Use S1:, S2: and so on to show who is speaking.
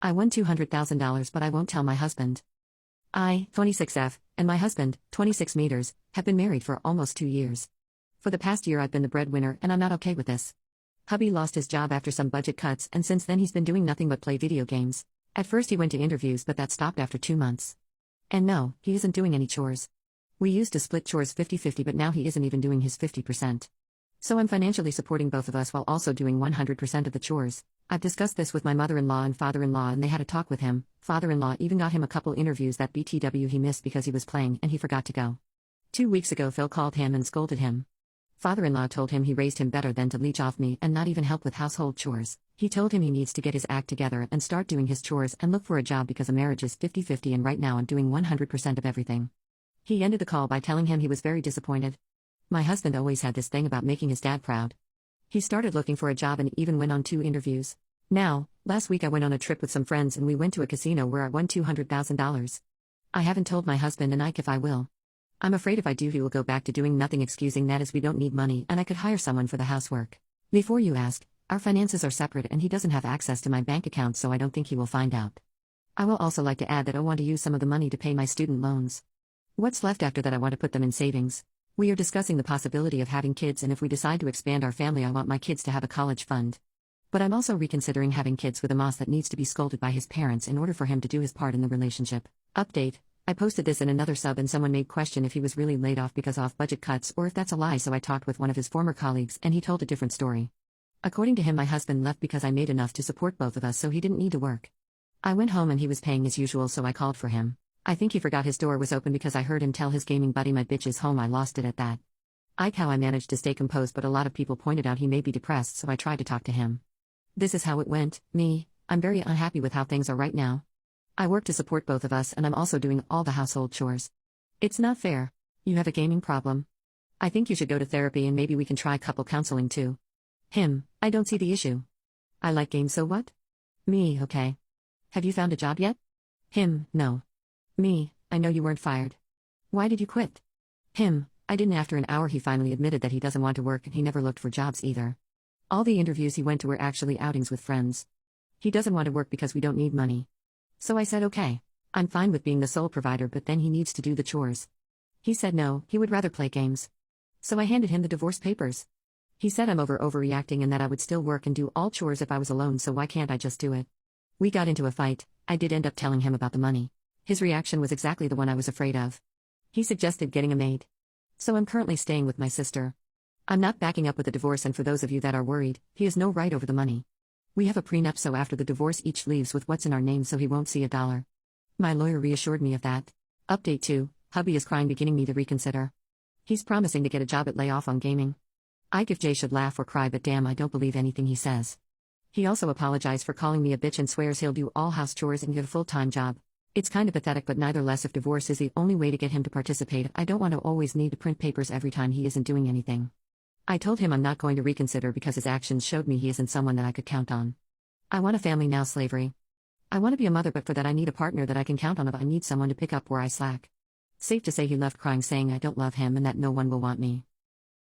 S1: I won $200,000 but I won't tell my husband. I, 26F, and my husband, 26 meters, have been married for almost 2 years. For the past year I've been the breadwinner and I'm not okay with this. Hubby lost his job after some budget cuts and since then he's been doing nothing but play video games. At first he went to interviews but that stopped after 2 months. And no, he isn't doing any chores. We used to split chores 50-50 but now he isn't even doing his 50%. So I'm financially supporting both of us while also doing 100% of the chores. I've discussed this with my mother-in-law and father-in-law and they had a talk with him. Father-in-law even got him a couple interviews that BTW he missed because he was playing and he forgot to go. 2 weeks ago Phil called him and scolded him. Father-in-law told him he raised him better than to leech off me and not even help with household chores. He told him he needs to get his act together and start doing his chores and look for a job because a marriage is 50-50 and right now I'm doing 100% of everything. He ended the call by telling him he was very disappointed. My husband always had this thing about making his dad proud. He started looking for a job and even went on 2 interviews. Now, last week I went on a trip with some friends and we went to a casino where I won $200,000. I haven't told my husband and Ike if I will. I'm afraid if I do he will go back to doing nothing excusing that as we don't need money and I could hire someone for the housework. Before you ask, our finances are separate and he doesn't have access to my bank account so I don't think he will find out. I will also like to add that I want to use some of the money to pay my student loans. What's left after that I want to put them in savings. We are discussing the possibility of having kids and if we decide to expand our family I want my kids to have a college fund. But I'm also reconsidering having kids with a Moss that needs to be scolded by his parents in order for him to do his part in the relationship. Update. I posted this in another sub and someone made question if he was really laid off because of budget cuts or if that's a lie so I talked with one of his former colleagues and he told a different story. According to him my husband left because I made enough to support both of us so he didn't need to work. I went home and he was paying as usual so I called for him. I think he forgot his door was open because I heard him tell his gaming buddy my bitch is home I lost it at that. Ike how I managed to stay composed but a lot of people pointed out he may be depressed so I tried to talk to him. This is how it went, I'm very unhappy with how things are right now. I work to support both of us and I'm also doing all the household chores. It's not fair. You have a gaming problem. I think you should go to therapy and maybe we can try couple counseling too. Him, I don't see the issue. I like games so what? Me, okay. Have you found a job yet? Him, no. Me, I know you weren't fired. Why did you quit? Him, I didn't. After an hour he finally admitted that he doesn't want to work and he never looked for jobs either. All the interviews he went to were actually outings with friends. He doesn't want to work because we don't need money. So I said okay, I'm fine with being the sole provider but then he needs to do the chores. He said no, he would rather play games. So I handed him the divorce papers. He said I'm overreacting and that I would still work and do all chores if I was alone so why can't I just do it? We got into a fight. I did end up telling him about the money. His reaction was exactly the one I was afraid of. He suggested getting a maid. So I'm currently staying with my sister. I'm not backing up with a divorce and for those of you that are worried, he has no right over the money. We have a prenup so after the divorce each leaves with what's in our name so he won't see a dollar. My lawyer reassured me of that. Update 2, hubby is crying beginning me to reconsider. He's promising to get a job at layoff on gaming. Ike if Jay should laugh or cry but damn I don't believe anything he says. He also apologized for calling me a bitch and swears he'll do all house chores and get a full-time job. It's kind of pathetic but neither less if divorce is the only way to get him to participate I don't want to always need to print papers every time he isn't doing anything. I told him I'm not going to reconsider because his actions showed me he isn't someone that I could count on. I want a family now slavery. I want to be a mother but for that I need a partner that I can count on if I need someone to pick up where I slack. Safe to say he left crying saying I don't love him and that no one will want me.